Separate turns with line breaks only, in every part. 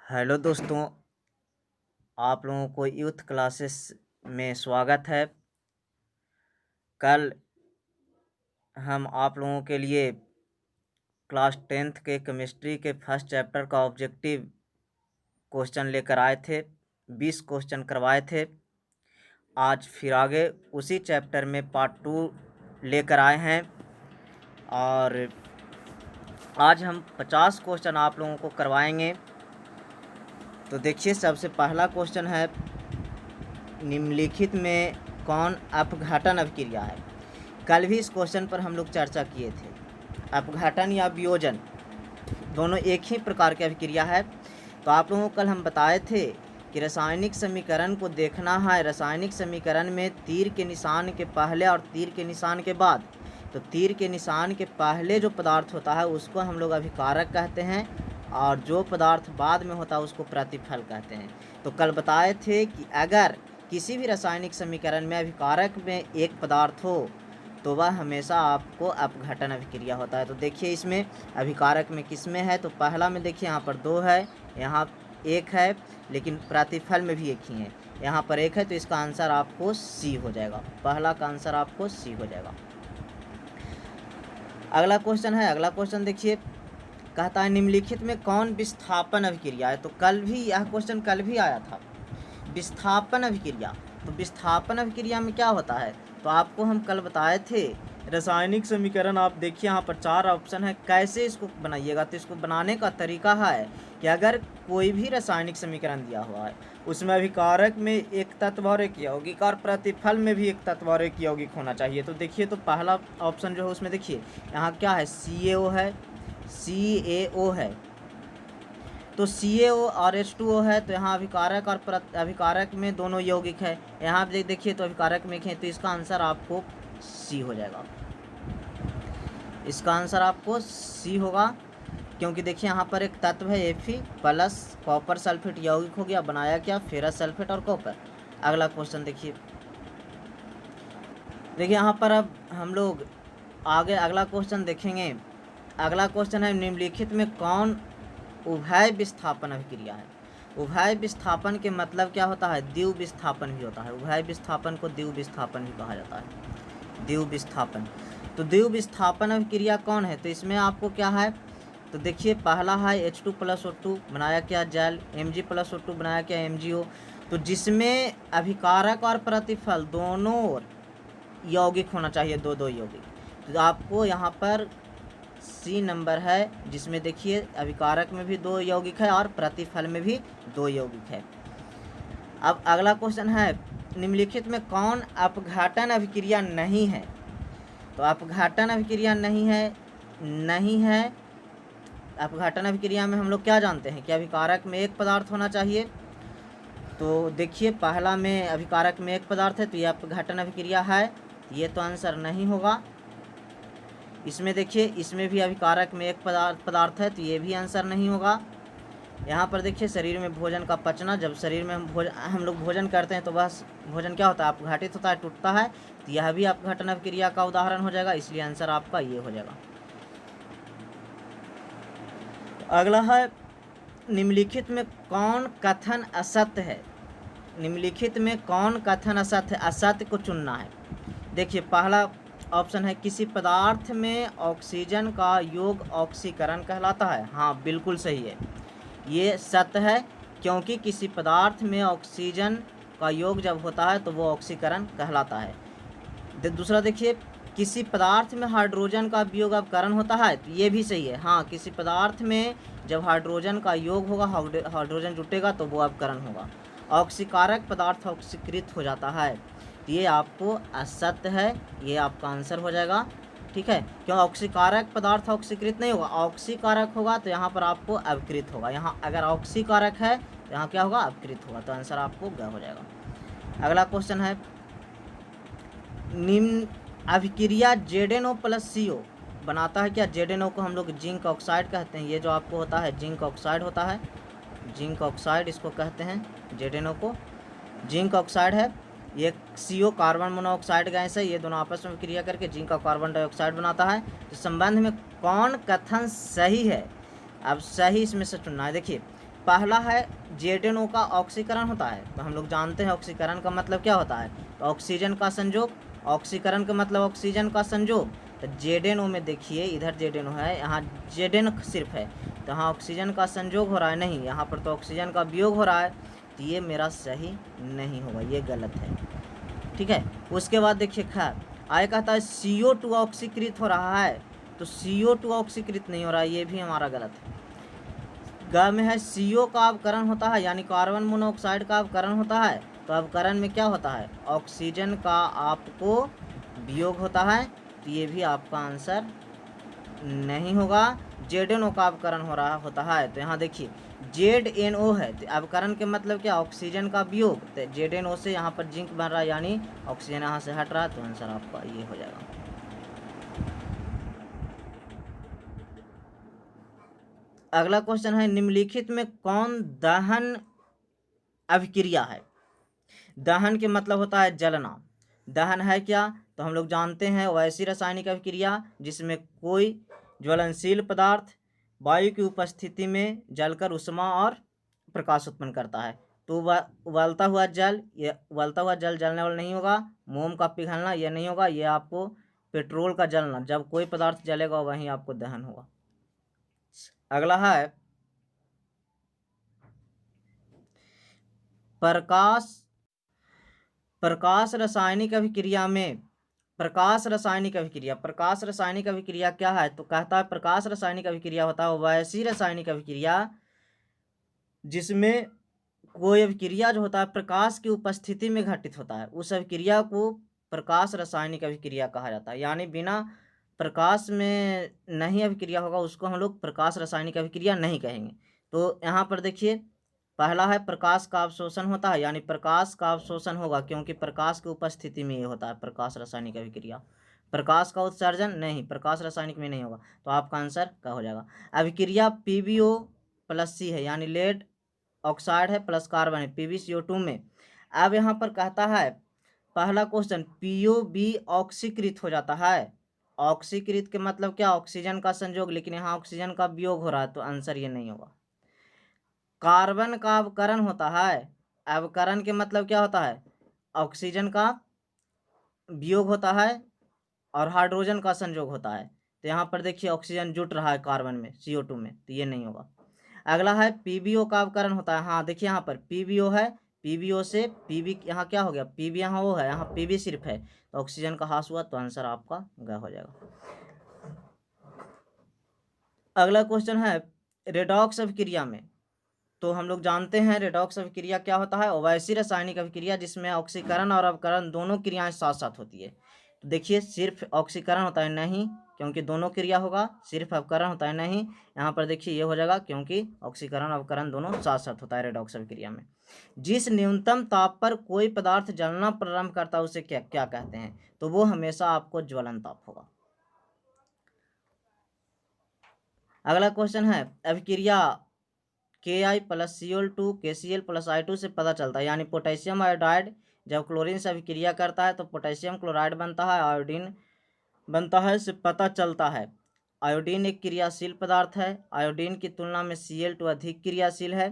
Hello दोस्तों, आप लोगों को यूथ क्लासेस में स्वागत है। कल हम आप लोगों के लिए क्लास 10th के केमिस्ट्री के फर्स्ट चैप्टर का ऑब्जेक्टिव क्वेश्चन लेकर आए थे। 20 क्वेश्चन करवाए थे। आज फिर आगे उसी चैप्टर में पार्ट 2 लेकर आए हैं और आज हम 50 क्वेश्चन आप लोगों को करवाएंगे। तो देखिए, सबसे पहला क्वेश्चन है, निम्नलिखित में कौन अपघटन अभिक्रिया है। कल भी इस क्वेश्चन पर हम लोग चर्चा किए थे। अपघटन या वियोजन दोनों एक ही प्रकार की अभिक्रिया है। तो आप लोगों को कल हम बताए थे कि रासायनिक समीकरण को देखना है। रासायनिक समीकरण में तीर के निशान के पहले और तीर के निशान के बाद, तो तीर के निशान के पहले जो पदार्थ होता है उसको हम लोग अभिकारक कहते हैं और जो पदार्थ बाद में होता है उसको प्रतिफल कहते हैं। तो कल बताए थे कि अगर किसी भी रासायनिक समीकरण में अभिकारक में एक पदार्थ हो तो वह हमेशा आपको अपघटन अभिक्रिया होता है। तो देखिए, इसमें अभिकारक में किस में है, तो पहला में देखिए यहाँ पर 2 है, यहाँ 1 है, लेकिन प्रतिफल में भी 1 ही है। यहाँ पर 1 है, तो इसका आंसर आपको सी हो जाएगा। पहला का आंसर आपको सी हो जाएगा। अगला क्वेश्चन है, अगला क्वेश्चन देखिए, कहता है निम्नलिखित में कौन विस्थापन अभिक्रिया है। तो कल भी यह क्वेश्चन कल भी आया था, विस्थापन अभिक्रिया। तो विस्थापन अभिक्रिया में क्या होता है, तो आपको हम कल बताए थे रासायनिक समीकरण। आप देखिए यहाँ पर 4 ऑप्शन है, कैसे इसको बनाइएगा। तो इसको बनाने का तरीका है कि अगर कोई भी रासायनिक समीकरण दिया हुआ है उसमें अभिकारक में एक तत्व और एक यौगिक और प्रतिफल में भी एक तत्व और एक यौगिक होना चाहिए। तो देखिए, तो पहला ऑप्शन जो है उसमें देखिए यहाँ क्या है, CaO है, CaO है। तो CaO और H2O है, तो यहाँ अभिकारक और अभिकारक में दोनों यौगिक है। यहाँ पे देखिए, तो अभिकारक में है, तो इसका आंसर आपको सी हो जाएगा। इसका आंसर आपको सी होगा, क्योंकि देखिए यहाँ पर एक तत्व है Fe प्लस कॉपर सल्फेट यौगिक हो गया, बनाया क्या, फेरस सल्फेट और कॉपर। अगला क्वेश्चन देखिए, यहाँ पर अब हम लोग आगे अगला क्वेश्चन देखेंगे। अगला क्वेश्चन है, निम्नलिखित में कौन उभय विस्थापन अभिक्रिया है। उभय विस्थापन के मतलब क्या होता है, द्विव विस्थापन भी होता है। उभय विस्थापन को द्विव विस्थापन भी कहा जाता है, द्विव विस्थापन। तो द्विव विस्थापन अभिक्रिया कौन है, तो इसमें आपको क्या है, तो देखिए पहला है H2+O2 बनाया क्या, जल। Mg+O2 बनाया क्या, MgO। तो जिसमें अभिकारक और प्रतिफल दोनों यौगिक होना चाहिए, दो यौगिक। तो आपको यहाँ पर सी नंबर है, जिसमें देखिए अभिकारक में भी 2 यौगिक है और प्रतिफल में भी 2 यौगिक है। अब अगला क्वेश्चन है, निम्नलिखित में कौन अपघटन अभिक्रिया नहीं है। तो अपघटन अभिक्रिया नहीं है। अपघटन अभिक्रिया में हम लोग क्या जानते हैं कि अभिकारक में एक पदार्थ होना चाहिए। तो देखिए, पहला में अभिकारक में एक पदार्थ है, तो यह अपघटन अभिक्रिया है, ये तो आंसर नहीं होगा। इसमें देखिए, इसमें भी अभिकारक में एक पदार्थ है, तो ये भी आंसर नहीं होगा। यहाँ पर देखिए, शरीर में भोजन का पचना, जब शरीर में हम लोग भोजन करते हैं तो बस भोजन क्या होता है, अपघटित होता है, टूटता है। तो यह भी अपघटन अभिक्रिया का उदाहरण हो जाएगा, इसलिए आंसर आपका ये हो जाएगा। अगला है, निम्नलिखित में कौन कथन असत्य है। निम्नलिखित में कौन कथन असत्य है, असत्य को चुनना है। देखिए, पहला ऑप्शन है, किसी पदार्थ में ऑक्सीजन का योग ऑक्सीकरण कहलाता है। हाँ, बिल्कुल सही है, ये सत्य है, क्योंकि किसी पदार्थ में ऑक्सीजन का योग जब होता है तो वो ऑक्सीकरण कहलाता है। दूसरा देखिए, किसी पदार्थ में हाइड्रोजन का वियोग अपकरण होता है, तो ये भी सही है। हाँ, किसी पदार्थ में जब हाइड्रोजन का योग होगा, हाइड्रोजन जुटेगा तो वो अपकरण होगा। ऑक्सीकारक पदार्थ ऑक्सीकृत हो जाता है, ये आपको असत्य है, ये आपका आंसर हो जाएगा। ठीक है, क्यों, ऑक्सीकारक पदार्थ ऑक्सीकृत नहीं होगा, ऑक्सीकारक होगा तो यहाँ पर आपको अपकृत होगा। यहाँ अगर ऑक्सीकारक है तो यहाँ क्या होगा, अपकृत होगा, तो आंसर आपको ग हो जाएगा। अगला क्वेश्चन है, निम्न अभिक्रिया ZnO+CO बनाता है क्या। ZnO को हम लोग जिंक ऑक्साइड कहते हैं। ये जो आपको होता है जिंक ऑक्साइड होता है, जिंक ऑक्साइड इसको कहते हैं, ZnO को जिंक ऑक्साइड है। ये CO कार्बन मोनोऑक्साइड गैस है, ये दोनों आपस में क्रिया करके जिंक का कार्बन डाइऑक्साइड बनाता है। तो संबंध में कौन कथन सही है। अब सही इसमें से चुनना है। देखिए, पहला है जेडेनओ का ऑक्सीकरण होता है। तो हम लोग जानते हैं ऑक्सीकरण का मतलब क्या होता है, तो ऑक्सीजन का संयोग, ऑक्सीकरण का मतलब ऑक्सीजन का संयोग। तो जेडेनओ में देखिए इधर जेडेनओ है, यहाँ जेडेन सिर्फ है, तो यहाँ ऑक्सीजन का संयोग हो रहा है, नहीं यहाँ पर तो ऑक्सीजन का वियोग हो रहा है, तो ये मेरा सही नहीं होगा, ये गलत है। ठीक है, उसके बाद देखिए खैर आगे कहता है CO2 ऑक्सीकृत हो रहा है, तो CO2 ऑक्सीकृत नहीं हो रहा है, ये भी हमारा गलत है। ग में है CO का अवकरण होता है, यानी कार्बन मोनोऑक्साइड का अवकरण होता है, तो अवकरण में क्या होता है, ऑक्सीजन का आपको वियोग होता है, तो ये भी आपका आंसर नहीं होगा। जेडेनओ का अवकरण हो रहा होता है, तो यहाँ देखिए ZNO है, तो अवकरण के मतलब क्या, ऑक्सीजन का वियोग, तो ZNO से यहाँ पर जिंक बन रहा है, यानी ऑक्सीजन यहाँ से हट रहा है, तो आंसर आपका ये हो जाएगा। अगला क्वेश्चन है निम्नलिखित में कौन दहन अभिक्रिया है। दहन के मतलब होता है जलना। दहन है क्या, तो हम लोग जानते हैं वैसी रासायनिक अभिक्रिया जिसमें कोई ज्वलनशील पदार्थ वायु की उपस्थिति में जलकर उष्मा और प्रकाश उत्पन्न करता है। तो उबलता हुआ जल, ये उबलता हुआ जल जलने वाला नहीं होगा। मोम का पिघलना यह नहीं होगा, ये आपको पेट्रोल का जलना, जब कोई पदार्थ जलेगा वहीं आपको दहन होगा। अगला है प्रकाश रासायनिक अभिक्रिया में, प्रकाश रासायनिक अभिक्रिया, प्रकाश रासायनिक अभिक्रिया क्या है, तो कहता है प्रकाश रासायनिक अभिक्रिया होता है वैसी रासायनिक अभिक्रिया जिसमें कोई अभिक्रिया जो होता है प्रकाश की उपस्थिति में घटित होता है, उस अभिक्रिया को प्रकाश रासायनिक अभिक्रिया कहा जाता है। यानी बिना प्रकाश में नहीं अभिक्रिया होगा उसको हम लोग प्रकाश रासायनिक अभिक्रिया नहीं कहेंगे। तो यहाँ पर देखिए पहला है प्रकाश का अवशोषण होता है, यानी प्रकाश का अवशोषण होगा क्योंकि प्रकाश की उपस्थिति में ये होता है प्रकाश रासायनिक अभिक्रिया। प्रकाश का उत्सर्जन नहीं, प्रकाश रासायनिक में नहीं होगा, तो आपका आंसर क्या हो जाएगा। अभिक्रिया PbO+C है, यानी लेड ऑक्साइड है प्लस कार्बन है PbCO2 में। अब यहाँ पर कहता है पहला क्वेश्चन POB ऑक्सीकृत हो जाता है। ऑक्सीकृत के मतलब क्या, ऑक्सीजन का संयोग, लेकिन यहाँ ऑक्सीजन का वियोग हो रहा है, तो आंसर ये नहीं होगा। कार्बन का अवकरण होता है, अवकरण के मतलब क्या होता है, ऑक्सीजन का वियोग होता है और हाइड्रोजन का संयोग होता है। तो यहाँ पर देखिए ऑक्सीजन जुट रहा है कार्बन में CO2 में, तो ये नहीं होगा। अगला है PbO का अवकरण होता है, हाँ देखिए यहाँ पर PbO है, PbO से Pb यहाँ क्या हो गया, Pb यहाँ वो है, यहाँ Pb सिर्फ है, तो ऑक्सीजन का ह्रास हुआ, तो आंसर आपका ग हो जाएगा। अगला क्वेश्चन है रेडॉक्स अभिक्रिया में, तो हम लोग जानते हैं रेडॉक्स अभिक्रिया क्या होता है, वैसी रासायनिक अभिक्रिया जिसमें ऑक्सीकरण और अवकरण दोनों क्रियाएं साथ साथ होती है। तो देखिए सिर्फ ऑक्सीकरण होता है नहीं, क्योंकि दोनों क्रिया होगा, सिर्फ अवकरण होता है नहीं, यहाँ पर देखिए ये हो जाएगा क्योंकि ऑक्सीकरण अवकरण दोनों साथ साथ होता है रेडॉक्स अभिक्रिया में। जिस न्यूनतम ताप पर कोई पदार्थ जलना प्रारंभ करता है उसे क्या क्या कहते हैं, तो वो हमेशा आपको ज्वलन ताप होगा। अगला क्वेश्चन है अभिक्रिया Ki+Cl2 KCl+I2 से पता चलता है, यानी पोटेशियम आयोडाइड जब क्लोरीन से अभिक्रिया करता है तो पोटेशियम क्लोराइड बनता है, आयोडीन बनता है, से पता चलता है। आयोडीन एक क्रियाशील पदार्थ है, आयोडीन की तुलना में Cl2 अधिक क्रियाशील है।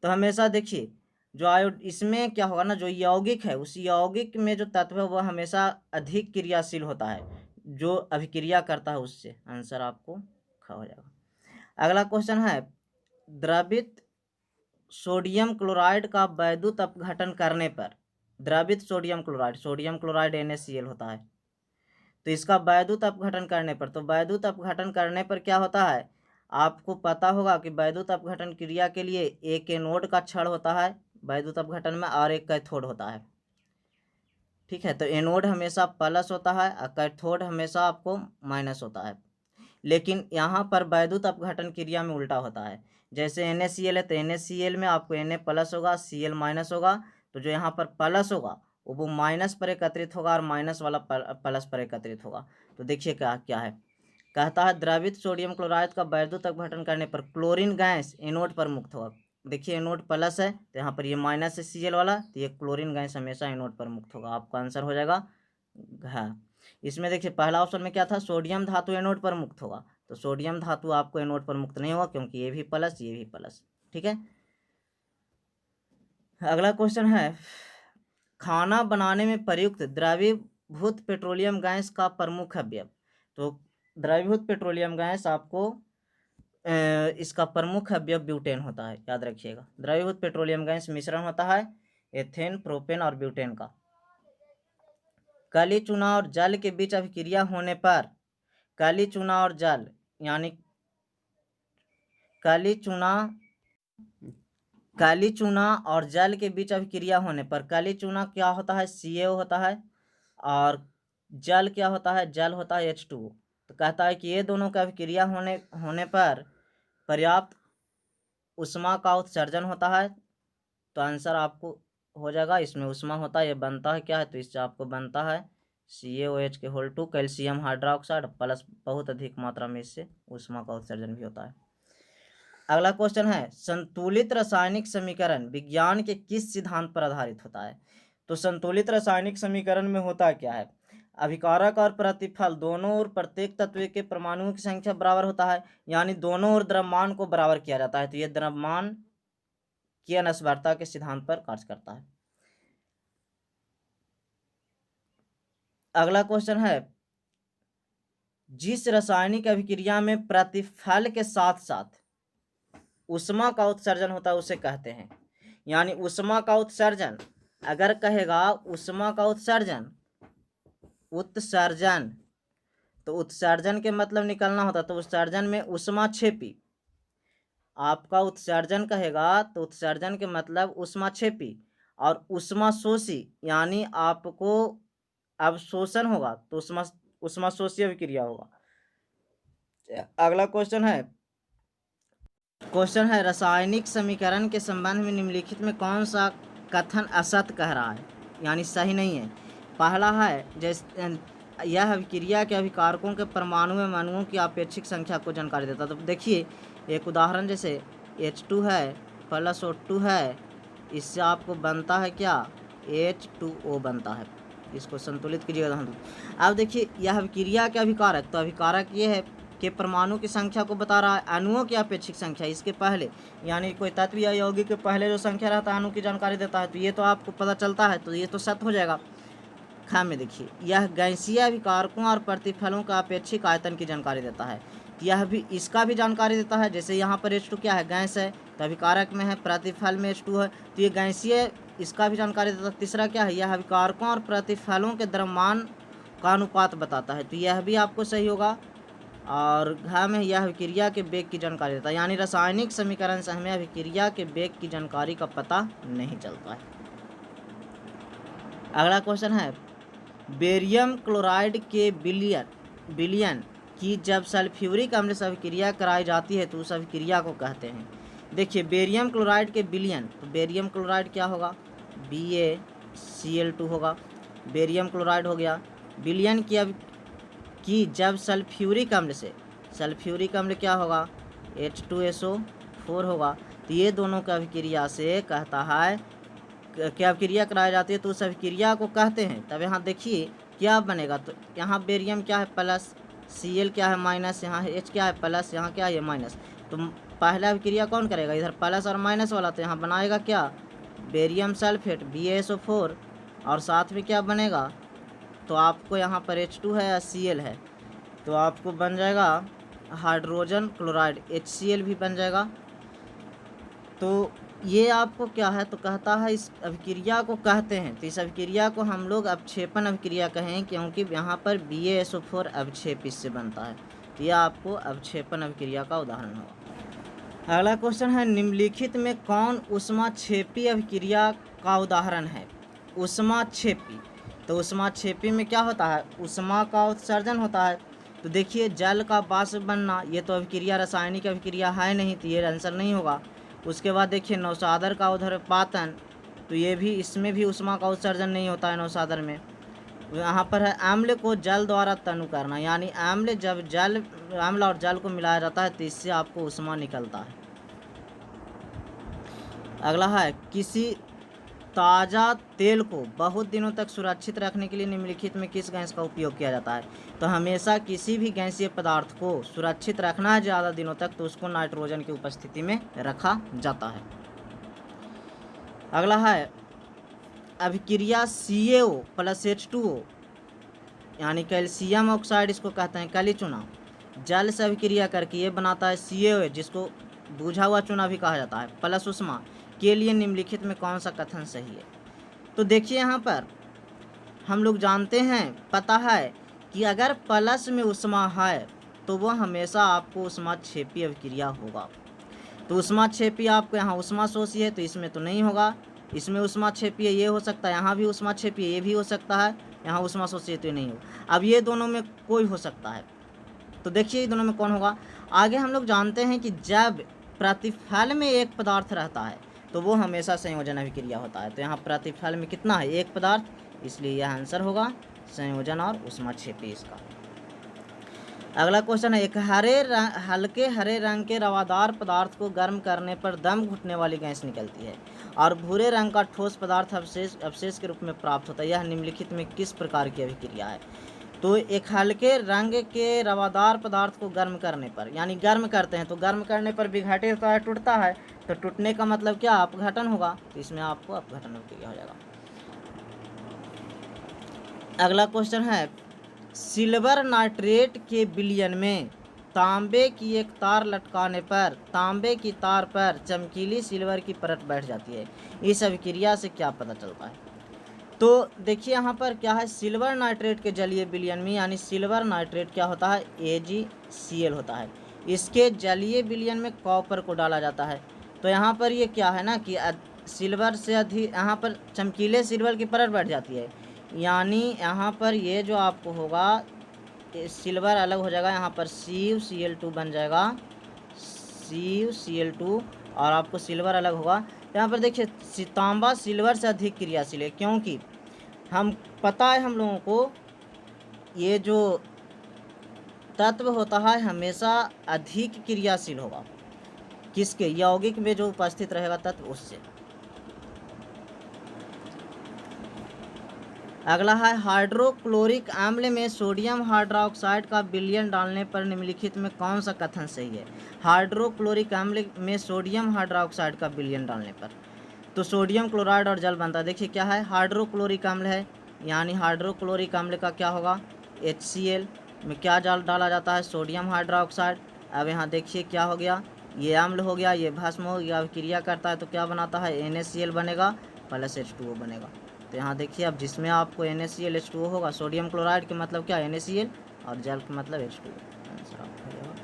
तो हमेशा देखिए जो इसमें क्या होगा ना, जो यौगिक है उस यौगिक में जो तत्व है वह हमेशा अधिक क्रियाशील होता है जो अभिक्रिया करता है उससे, आंसर आपको ख हो जाएगा। अगला क्वेश्चन है द्रवित सोडियम क्लोराइड का वैद्युत अपघटन करने पर, द्रवित सोडियम क्लोराइड NaCl होता है, तो इसका वैद्युत अपघटन करने पर, तो वैद्युत अपघटन करने पर क्या होता है, आपको पता होगा कि वैद्युत अपघटन क्रिया के लिए एक एनोड का क्षण होता है वैद्युत अपघटन में और एक कैथोड होता है। ठीक है, तो एनोड हमेशा प्लस होता है और कैथोड हमेशा आपको माइनस होता है, लेकिन यहाँ पर वैद्युत अपघटन क्रिया में उल्टा होता है। जैसे NaCl है तो NaCl में आपको Na+ होगा, Cl- होगा, तो जो यहाँ पर प्लस होगा वो माइनस पर एकत्रित होगा और माइनस वाला प्लस पर एकत्रित होगा। तो देखिए क्या क्या है, कहता है द्रवित सोडियम क्लोराइड का वैद्युत अपघटन करने पर क्लोरीन गैस एनोड पर मुक्त होगा। देखिए एनोड प्लस है तो यहाँ पर ये माइनस है Cl वाला, तो ये क्लोरीन गैस हमेशा एनोड पर मुक्त होगा, आपका आंसर हो जाएगा हाँ। इसमें देखिए पहला ऑप्शन में क्या था, सोडियम धातु एनोड पर मुक्त होगा, तो सोडियम धातु आपको एनोड पर मुक्त नहीं होगा क्योंकि ये भी प्लस ये भी प्लस। ठीक है, अगला क्वेश्चन है, खाना बनाने में प्रयुक्त द्रवीभूत पेट्रोलियम गैस का प्रमुख अवयव। तो द्रवीभूत पेट्रोलियम गैस आपको इसका प्रमुख अवयव ब्यूटेन होता है, याद रखिएगा। द्रवीभूत पेट्रोलियम गैस मिश्रण होता है एथेन, प्रोपेन और ब्यूटेन का। काली चूना और जल के बीच अभिक्रिया होने पर, काली चूना और जल यानी काली चूना और जल के बीच अभिक्रिया होने पर काली चूना क्या होता है, CaO होता है, और जल क्या होता है, जल होता है H2O। तो कहता है कि ये दोनों का अभिक्रिया होने पर पर्याप्त ऊष्मा का उत्सर्जन होता है। तो आंसर आपको हो जाएगा, इसमें ऊष्मा होता है, ये बनता है क्या है, तो इससे आपको बनता है CaOH2 कैल्शियम हाइड्रोक्साइड प्लस बहुत अधिक मात्रा में इससे ऊष्मा का उत्सर्जन भी होता है। अगला क्वेश्चन है, संतुलित रासायनिक समीकरण विज्ञान के किस सिद्धांत पर आधारित होता है। तो संतुलित रासायनिक समीकरण में होता क्या है, अभिकारक और प्रतिफल दोनों ओर प्रत्येक तत्व के परमाणुओं की संख्या बराबर होता है, यानी दोनों ओर द्रव्यमान को बराबर किया जाता है। तो ये द्रव्यमान की अनस्वरता के सिद्धांत पर कार्य करता है। अगला क्वेश्चन है, जिस रासायनिक अभिक्रिया में प्रतिफल के साथ साथ ऊष्मा का उत्सर्जन होता है उसे कहते हैं, यानी ऊष्मा का उत्सर्जन अगर कहेगा ऊष्मा का उत्सर्जन तो उत्सर्जन के मतलब निकलना होता, तो उत्सर्जन में ऊष्मा क्षेपी, आपका उत्सर्जन कहेगा तो उत्सर्जन के मतलब ऊष्मा क्षेपी, और ऊष्मा शोषी यानी आपको अवशोषण होगा तो ऊष्मा शोषी अभिक्रिया होगा। अगला क्वेश्चन है रासायनिक समीकरण के संबंध में निम्नलिखित में कौन सा कथन असत्य कह रहा है, यानी सही नहीं है। पहला है, जैसे यह अभिक्रिया के अभिकारकों के परमाणु में अणुओं की अपेक्षिक संख्या को जानकारी देता। तो देखिए एक उदाहरण, जैसे H2 है प्लस O2 है, इससे आपको बनता है क्या, H2O बनता है। इसको संतुलित कीजिएगा। अब देखिए यह अभिक्रिया के अभिकारक, तो अभिकारक ये है कि परमाणु की संख्या को बता रहा है, अणुओं की अपेक्षिक संख्या इसके पहले, यानी कोई तत्व या यौगिक के पहले जो संख्या रहता है अणु की जानकारी देता है। तो ये तो आपको पता चलता है, तो ये तो सत्य हो जाएगा। खा में देखिए, यह गैसीय अभिकारकों और प्रतिफलों का अपेक्षिक आयतन की जानकारी देता है। तो यह भी इसका भी जानकारी देता है। जैसे यहाँ पर H2 क्या है, गैस है, तो अभिकारक में है, प्रतिफल में H2 है, तो ये गैसीय, इसका भी जानकारी देता है। तीसरा क्या है, यह अभिकारकों और प्रतिफलों के द्रव्यमान का अनुपात बताता है, तो यह भी आपको सही होगा। और घ में यह अभिक्रिया के वेग की जानकारी देता है, यानी रासायनिक समीकरण से हमें अभिक्रिया के वेग की जानकारी का पता नहीं चलता है। अगला क्वेश्चन है, बेरियम क्लोराइड के विलयन की जब सल्फ्यूरिक अम्ल से अभिक्रिया कराई जाती है तो उस अभिक्रिया को कहते हैं। देखिए बेरियम क्लोराइड के विलयन, तो बेरियम क्लोराइड क्या होगा, BaCl2 होगा, बेरियम क्लोराइड हो गया। विलयन की जब सल्फ्यूरिक अम्ल क्या होगा, H2SO4 होगा। तो ये दोनों का अभिक्रिया से कहता है क्या अभिक्रिया कराई जाती है तो उस अभिक्रिया को कहते हैं। तब यहाँ देखिए क्या बनेगा, तो यहाँ बेरियम क्या है प्लस, Cl क्या है माइनस, यहाँ H क्या है प्लस, यहाँ क्या है ये माइनस। तो पहला अभिक्रिया कौन करेगा, इधर प्लस और माइनस वाला, तो यहाँ बनाएगा क्या, बेरियम सल्फेट BaSO4, और साथ में क्या बनेगा, तो आपको यहाँ पर H2 है या Cl है, तो आपको बन जाएगा हाइड्रोजन क्लोराइड HCl भी बन जाएगा। तो ये आपको क्या है, तो कहता है इस अभिक्रिया को कहते हैं, तो इस अभिक्रिया को हम लोग अवक्षेपण अभिक्रिया कहें, क्योंकि यहाँ पर BaSO4 अवक्षेप इससे बनता है। तो यह आपको अवक्षेपण अभिक्रिया का उदाहरण होगा। अगला क्वेश्चन है, निम्नलिखित में कौन ऊष्माक्षेपी अभिक्रिया का उदाहरण है। ऊष्माक्षेपी, तो ऊष्माक्षेपी में क्या होता है, ऊष्मा का उत्सर्जन होता है। तो देखिए जल का वाष्प बनना, ये तो अभिक्रिया रासायनिक अभिक्रिया है नहीं, तो ये आंसर नहीं होगा। उसके बाद देखिए नौसादर का उद्दीपन, तो ये भी, इसमें भी ऊष्मा का उत्सर्जन नहीं होता है नौसादर में। यहाँ पर है अम्ल को जल द्वारा तनु करना, यानी अम्ल जब अम्ल और जल को मिलाया जाता है तो इससे आपको ऊष्मा निकलता है। अगला है, किसी ताज़ा तेल को बहुत दिनों तक सुरक्षित रखने के लिए निम्नलिखित में किस गैस का उपयोग किया जाता है। तो हमेशा किसी भी गैसीय पदार्थ को सुरक्षित रखना है ज़्यादा दिनों तक, तो उसको नाइट्रोजन की उपस्थिति में रखा जाता है। अगला है अभिक्रिया CaO प्लस H2O, यानी कैल्शियम ऑक्साइड इसको कहते हैं काली चूना, जल से अभिक्रिया करके ये बनाता है CaOH, जिसको बुझा हुआ चूना भी कहा जाता है, प्लस उष्मा के लिए निम्नलिखित में कौन सा कथन सही है। तो देखिए यहाँ पर हम लोग जानते हैं, पता है कि अगर प्लस में उष्मा है तो वह हमेशा आपको उष्माक्षेपी अभिक्रिया होगा। तो उष्माक्षेपी आपको यहाँ उष्माशोषी है तो इसमें तो नहीं होगा, इसमें उष्माक्षेपी ये हो सकता है, यहाँ भी उष्माक्षेपी ये भी हो सकता है, यहाँ उष्माशोषी तो नहीं होगा। अब ये दोनों में कोई हो सकता है, तो देखिए दोनों में कौन होगा। आगे हम लोग जानते हैं कि जब प्रतिफल में एक पदार्थ रहता है तो वो हमेशा संयोजन अभिक्रिया होता है। तो यहाँ प्रतिफल में कितना है, एक पदार्थ, इसलिए यह आंसर होगा संयोजन और उष्माक्षेपी इसका। अगला क्वेश्चन है, एक हल्के हरे रंग के रवादार पदार्थ को गर्म करने पर दम घुटने वाली गैस निकलती है और भूरे रंग का ठोस पदार्थ अवशेष के रूप में प्राप्त होता है। यह निम्नलिखित में किस प्रकार की अभिक्रिया है। तो एक हल्के रंग के रवादार पदार्थ को गर्म करने पर, यानी गर्म करते हैं तो गर्म करने पर विघटित होता है, टूटता है, तो टूटने का मतलब क्या, अपघटन होगा, तो इसमें आपको अपघटन अभिक्रिया हो जाएगा। अगला क्वेश्चन है, सिल्वर नाइट्रेट के विलयन में तांबे की एक तार लटकाने पर तांबे की तार पर चमकीली सिल्वर की परत बैठ जाती है। इस अभिक्रिया से क्या पता चलता है। तो देखिए यहाँ पर क्या है, सिल्वर नाइट्रेट के जलीय विलयन में, यानी सिल्वर नाइट्रेट क्या होता है, AgCl होता है। इसके जलीय विलयन में कॉपर को डाला जाता है। तो यहाँ पर ये क्या है ना कि सिल्वर से अधिक यहाँ पर चमकीले सिल्वर की परत बैठ जाती है, यानी यहाँ पर ये जो आपको होगा सिल्वर अलग हो जाएगा, यहाँ पर CuCl2 बन जाएगा, CuCl2, और आपको सिल्वर अलग होगा। यहाँ पर देखिए तांबा सिल्वर से अधिक क्रियाशील है, क्योंकि हम पता है हम लोगों को ये जो तत्व होता है हमेशा अधिक क्रियाशील होगा, किसके, यौगिक में जो उपस्थित रहेगा तत्व उससे। अगला है, हाइड्रोक्लोरिक अम्ल में सोडियम हाइड्रोक्साइड का विलयन डालने पर निम्नलिखित में कौन सा कथन सही है। हाइड्रोक्लोरिक अम्ल में सोडियम हाइड्रोक्साइड का विलयन डालने पर तो सोडियम क्लोराइड और जल बनता है। देखिए क्या है, हाइड्रोक्लोरिक अम्ल है, यानी हाइड्रोक्लोरिक अम्ल का क्या होगा, HCl में क्या जल डाला जाता है, सोडियम हाइड्रोक्साइड। अब यहाँ देखिए क्या हो गया, ये अम्ल हो गया, ये भस्म हो गया, क्रिया करता है तो क्या बनाता है, NaCl बनेगा प्लस H2O बनेगा। तो यहाँ देखिए अब जिसमें आपको NaCl H2O होगा, सोडियम क्लोराइड के मतलब क्या, NaCl, और जल के मतलब H2O, आंसर आपका हो जाएगा।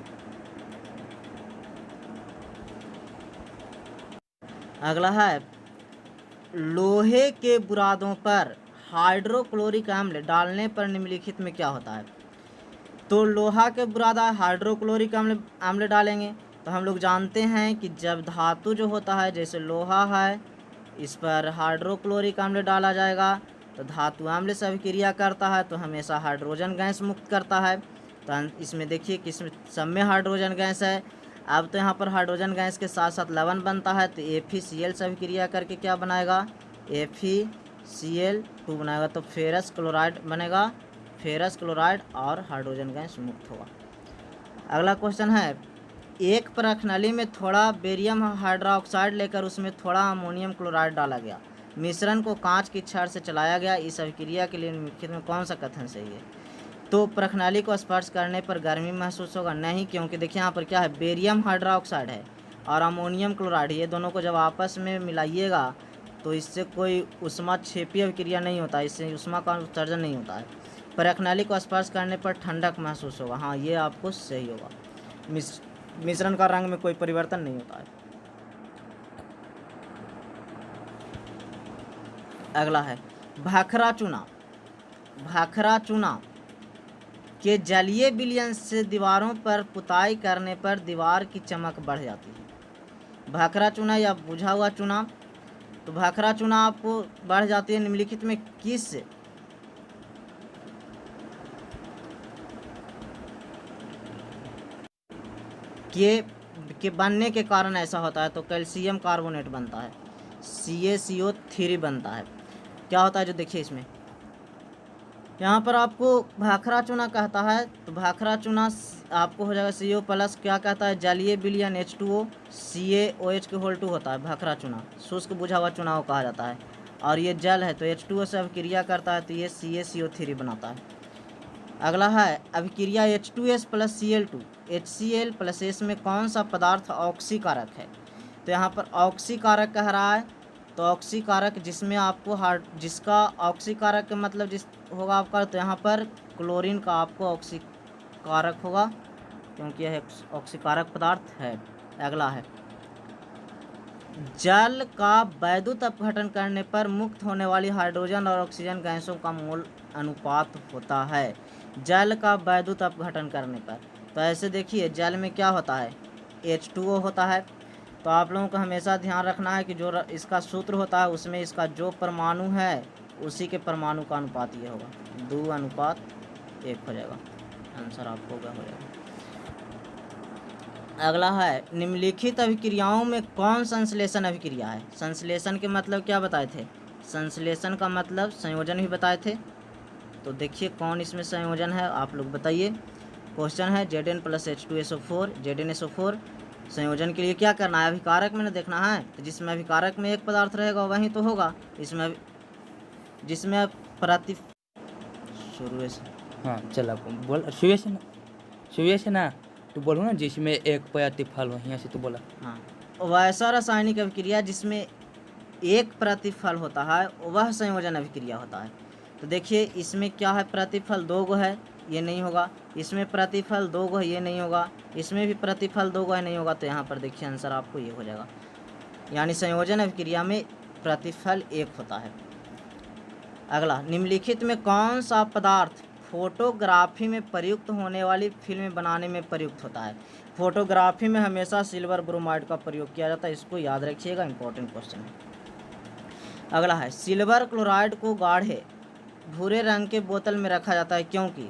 अगला है, लोहे के बुरादों पर हाइड्रोक्लोरिक अम्ल डालने पर निम्नलिखित में क्या होता है। तो लोहा के बुरादा हाइड्रोक्लोरिक अम्ल डालेंगे तो हम लोग जानते हैं कि जब धातु जो होता है, जैसे लोहा है, इस पर हाइड्रोक्लोरिक अम्ल डाला जाएगा तो धातु अम्ल से अभिक्रिया करता है तो हमेशा हाइड्रोजन गैस मुक्त करता है। तो इसमें देखिए कि इसमें सब में हाइड्रोजन गैस है। अब तो यहाँ पर हाइड्रोजन गैस के साथ साथ लवण बनता है तो FeCl से अभिक्रिया करके क्या बनाएगा, FeCl2 बनाएगा, तो फेरस क्लोराइड बनेगा, फेरस क्लोराइड, और हाइड्रोजन गैस मुक्त होगा। अगला क्वेश्चन है, एक प्रखनली में थोड़ा बेरियम हाइड्रोक्साइड लेकर उसमें थोड़ा अमोनियम क्लोराइड डाला गया, मिश्रण को कांच की छड़ से चलाया गया, इस अभिक्रिया के लिए निम्नलिखित में कौन सा कथन सही है। तो प्रखनली को स्पर्श करने पर गर्मी महसूस होगा, नहीं, क्योंकि देखिए यहाँ पर क्या है, बेरियम हाइड्रोक्साइड है और अमोनियम क्लोराइड, ये दोनों को जब आपस में मिलाइएगा तो इससे कोई उष्माक्षेपी अभिक्रिया नहीं होता, इससे उष्मा का उत्सर्जन नहीं होता है। प्रखनली को स्पर्श करने पर ठंडक महसूस होगा, हाँ ये आपको सही होगा। मिश्रण का रंग में कोई परिवर्तन नहीं होता है। अगला है, भाखरा चूना। भाखरा चूना के जलीय विलयन से दीवारों पर पुताई करने पर दीवार की चमक बढ़ जाती है। भाखरा चूना या बुझा हुआ चूना, तो भाखरा चूना आपको बढ़ जाती है, निम्नलिखित में किस के बनने के कारण ऐसा होता है। तो कैल्शियम कार्बोनेट बनता है, CaCO3 बनता है। क्या होता है जो देखिए इसमें यहाँ पर आपको भाखरा चूना कहता है, तो भाखरा चूना आपको हो जाएगा CO प्लस क्या कहता है, जलीय विलयन H2O, CaOH के होल 2 होता है, भखरा चूना, शुष्क बुझा हुआ चुनाव कहा जाता है। और ये जल है तो H2O से अभिक्रिया करता है तो ये CaCO3 बनाता है। अगला है अभिक्रिया H2S plus Cl2 HCl plus S में कौन सा पदार्थ ऑक्सीकारक है। तो यहाँ पर ऑक्सीकारक कह रहा है, तो ऑक्सीकारक जिसमें आपको जिसका ऑक्सीकारक का मतलब जिस होगा आपका, तो यहाँ पर क्लोरीन का आपको ऑक्सीकारक होगा क्योंकि यह ऑक्सीकारक पदार्थ है। अगला है जल का वैद्युत अपघटन करने पर मुक्त होने वाली हाइड्रोजन और ऑक्सीजन गैसों का मोल अनुपात होता है। जल का वैद्युत अपघटन करने पर, तो ऐसे देखिए जल में क्या होता है, H2O होता है। तो आप लोगों को हमेशा ध्यान रखना है कि जो इसका सूत्र होता है उसमें इसका जो परमाणु है उसी के परमाणु का अनुपात ये होगा, 2:1 हो जाएगा। आंसर आपको क्या हो जाएगा। अगला है निम्नलिखित अभिक्रियाओं में कौन संश्लेषण अभिक्रिया है। संश्लेषण के मतलब क्या बताए थे, संश्लेषण का मतलब संयोजन भी बताए थे। तो देखिए कौन इसमें संयोजन है आप लोग बताइए। क्वेश्चन है Zn प्लस H2SO4 ZnSO4 संयोजन के लिए क्या करना है, अभिकारक में न देखना है। तो जिसमें अभिकारक में एक पदार्थ रहेगा वही तो होगा इसमें, जिसमें प्रति शुरू से
हाँ चल आपको बोल शुरू से ना तू बोलो ना, जिसमें एक प्रतिफल हो, यहाँ से तू बोला।
हाँ, वैसा रासायनिक अभिक्रिया जिसमें एक प्रतिफल होता है वह संयोजन अभिक्रिया होता है। तो देखिए इसमें क्या है, प्रतिफल 2 गो है, ये नहीं होगा। इसमें प्रतिफल 2 गो है, ये नहीं होगा। इसमें भी प्रतिफल 2 गो है, नहीं होगा। तो यहाँ पर देखिए आंसर आपको ये हो जाएगा, यानी संयोजन अभिक्रिया में प्रतिफल 1 होता है। अगला निम्नलिखित में कौन सा पदार्थ फोटोग्राफी में प्रयुक्त होने वाली फिल्म बनाने में प्रयुक्त होता है। फोटोग्राफी में हमेशा सिल्वर ब्रोमाइड का प्रयोग किया जाता है, इसको याद रखिएगा, इंपॉर्टेंट क्वेश्चन है। अगला है सिल्वर क्लोराइड को गाढ़े भूरे रंग के बोतल में रखा जाता है क्योंकि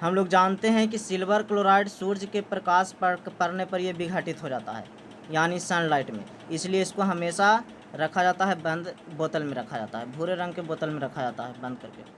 हम लोग जानते हैं कि सिल्वर क्लोराइड सूर्य के प्रकाश पड़ने पर यह विघटित हो जाता है, यानी सनलाइट में, इसलिए इसको हमेशा रखा जाता है बंद बोतल में रखा जाता है, भूरे रंग के बोतल में रखा जाता है बंद करके।